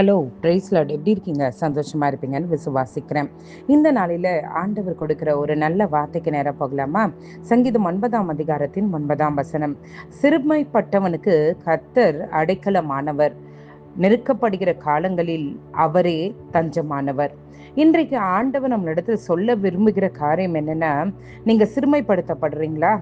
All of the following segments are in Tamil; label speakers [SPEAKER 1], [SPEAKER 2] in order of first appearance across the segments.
[SPEAKER 1] Hello price Lord. எப்படி இருக்கீங்க? சந்தோஷமா இருப்பீங்கன்னு விசுவாசிக்கிறேன். இந்த நாளில ஆண்டவர் கொடுக்கிற ஒரு நல்ல வார்த்தைக்கு நேரம் போகலாமா? சங்கீதம் 9ஆம் அதிகாரத்தின் 9ஆம் வசனம். சிறுமைப்பட்டவனுக்கு கர்த்தர் அடைக்கலமானவர், நெருக்கப்படுகிற காலங்களில் அவரே தஞ்சமானவர். இன்றைக்கு ஆண்டவர் நம்மளிடத்தில் சொல்ல விரும்புகிற காரியம் என்னன்னா, நீங்க சிறுமைப்படுத்தப்படுறீங்களா?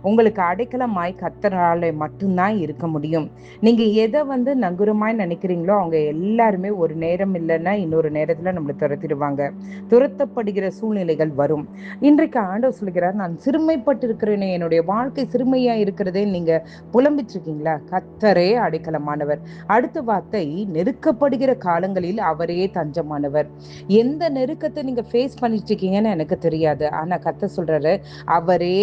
[SPEAKER 1] உங்களுக்கு அடைக்கலமாய் கர்த்தராலே மட்டும்தான் இருக்க முடியும். நீங்க எதை நங்கூரமாய் நினைக்கிறீங்களோ அவங்க எல்லாருமே ஒரு நேரம் இல்லைன்னா இன்னொரு நேரத்துல நம்மளை துரத்திடுவாங்க. துரத்தப்படுகிற சூழ்நிலைகள் வரும். இன்றைக்கு ஆண்டவர் சொல்கிறார், நான் சிறுமைப்பட்டு இருக்கிறேனே, என்னுடைய வாழ்க்கை சிறுமையா இருக்கிறதே நீங்க புலம்பிட்டு இருக்கீங்களா? கர்த்தரே அடைக்கலமானவர். அடுத்த வார்த்தை, நெருக்கப்படுகிற காலங்களில் அவரே தஞ்சமானவர். எந்த நெருக்கத்தை நீங்க ஃபேஸ் பண்ணிட்டு இருக்கீங்கன்னு எனக்கு தெரியாது. ஆனா கர்த்தர் சொல்றாரு, அவரே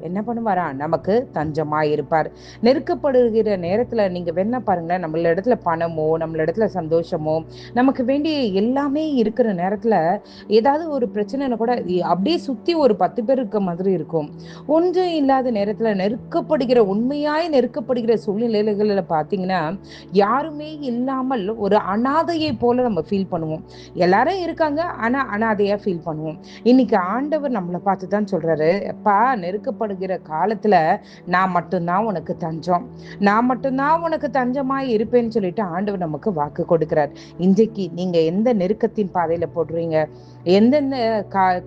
[SPEAKER 1] என்ன பண்ணுவாரா? நமக்கு தஞ்சமா இருப்பார். நெருக்கப்படுகிற நேரத்துல நீங்க வேணா பாருங்களேன், நம்மள இடத்துல பணமோ நம்மள இடத்துல சந்தோஷமோ நமக்கு வேண்டிய எல்லாமே இருக்கிற நேரத்துல ஏதாவது ஒரு பிரச்சனைன்னு கூட அப்படியே சுத்தி ஒரு 10 பேர் இருக்க மாதிரி இருக்கும். ஒன்றும் இல்லாத நேரத்துல உண்மையாய் நெருக்கப்படுகிற சூழ்நிலைகளில் பார்த்தீங்கன்னா, யாருமே இல்லாமல் ஒரு அனாதையை போல நம்ம ஃபீல் பண்ணுவோம். எல்லாரும் இருக்காங்க, ஆனா அனாதையா ஃபீல் பண்ணுவோம். இன்னைக்கு ஆண்டவர் நம்மளை பார்த்து தான் சொல்றாரு, அப்பா, நெருக்கப்படுகிற காலத்துல நான் மட்டும்தான் உனக்கு தஞ்சம், நான் மட்டும்தான் உனக்கு தஞ்சமாய் இருப்பேன்னு சொல்லிட்டு ஆண்டவர் நமக்கு வாக்கு கொடுக்கிறார். இன்றைக்கு நீங்க எந்த நெருக்கத்தின் பாதையில போடுறீங்க, எந்தெந்த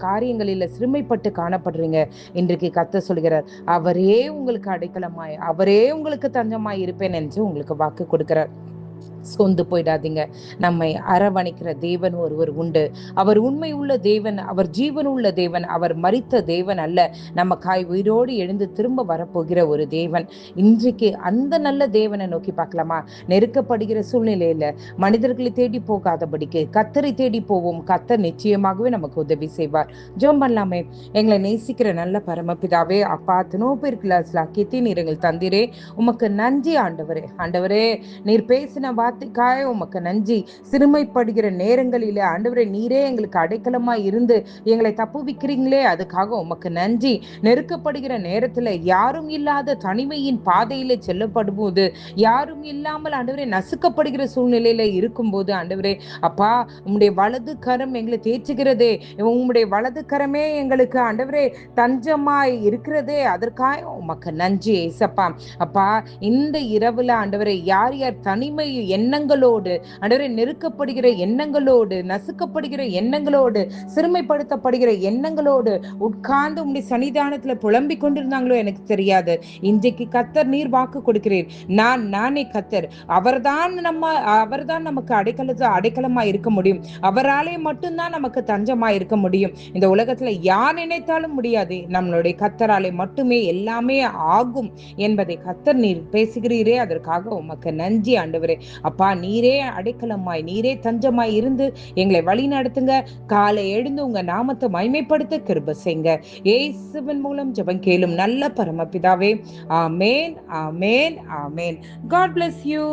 [SPEAKER 1] காரியங்களில சிறுமைப்பட்டு காணப்படுறீங்க, இன்றைக்கு கர்த்தர் சொல்கிறார், அவரே உங்களுக்கு அடைக்கலமாய், அவரே உங்களுக்கு தஞ்சமாய் இருப்பேன் என்று உங்களுக்கு வாக்கு கொடுக்கிறார். சொந்து போயிடாதீங்க. நம்மை அரவணைக்கிற தேவன் ஒருவர் உண்டு. அவர் உண்மை உள்ள தேவன், அவர் ஜீவன் உள்ள தேவன், அவர் மரித்த தேவன் அல்ல, நமக்காய் உயிரோடு எழுந்து திரும்ப வரப்போகிற ஒரு தேவன். இன்றைக்கு அந்த நல்ல தேவனை நோக்கி பார்க்கலாமா? நெருக்கப்படுகிற சூழ்நிலையில மனிதர்களை தேடி போகாதபடிக்கு கர்த்தரை தேடி போவோம். கர்த்தர் நிச்சயமாகவே நமக்கு உதவி செய்வார். ஜெபம் பண்ணலாமே? எங்களை நேசிக்கிற நல்ல பரமபிதாவே, அப்பா, தினோ பேருக்கு ஸ்லாக்கியத்தை நீர் எங்கள் தந்திரே, உமக்கு நன்றி ஆண்டவரே. ஆண்டவரே, நீர் பேசின வார்த்தைக்காய் உமக்கு நன்றி. சிறுமைப்படுகிற நேரங்களிலே ஆண்டவரே, நீரே எங்களுக்கு அடைக்கலமா இருந்து எங்களை தப்புவிக்கிறீங்களே, அதுக்காக உமக்கு நன்றி. நெருக்கப்படுகிற நேரத்துல யாரும் இல்லாத தனிமையின் பாதையிலே செல்லப்படும்போது, யாரும் இல்லாமல் ஆண்டவரே நசுக்கப்படுகிற சூழ்நிலையில இருக்கும்போது, ஆண்டவரே அப்பா, உம்முடைய வலது கரம் எங்களை தேற்றுகிறதே, உம்முடைய வலது கரமே எங்களுக்கு ஆண்டவரே தஞ்சமாய் இருக்கிறதே, அதற்காக உமக்கு நன்றி ஏசப்பா. அப்பா, இந்த இரவுல ஆண்டவரே, யார் யார் தனிமை எண்ணங்களோடு ஆண்டவரே, நெருக்கப்படுகிற எண்ணங்களோடு, நசுக்கப்படுகிற எண்ணங்களோடு, சிறுமைப்படுத்தப்படுகிற எண்ணங்களோடு உட்கார்ந்து உம்முடைய சன்னிதானத்துல புலம்பிக் கொண்டிருந்தாங்களோ எனக்கு தெரியாது. இன்றைக்கு கர்த்தர் நீர் வாக்கு கொடுக்கிறீர், நானே கர்த்தர், அவர்தான் நமக்கு அடைக்கலமா இருக்க முடியும், அவராலே மட்டும்தான் நமக்கு தஞ்சமா இருக்க முடியும். இந்த உலகத்துல யார் நினைத்தாலும் முடியாது, நம்மளுடைய கர்த்தராலே மட்டுமே எல்லாமே ஆகும் என்பதை கர்த்தர் நீர் பேசுகிறீரே, அதற்காக உமக்கு நன்றி ஆண்டவரே. அப்பா, நீரே அடைக்கலமாய், நீரே தஞ்சமாய் இருந்து எங்களை வழி நடத்துங்க. காலை எழுந்து உங்க நாமத்தை மகிமைப்படுத்த கிருபை செய்யுங்க. இயேசுவின் மூலம் ஜெபம் கேளும் நல்ல பரமபிதாவே. ஆமேன், ஆமேன், ஆமேன். God bless you.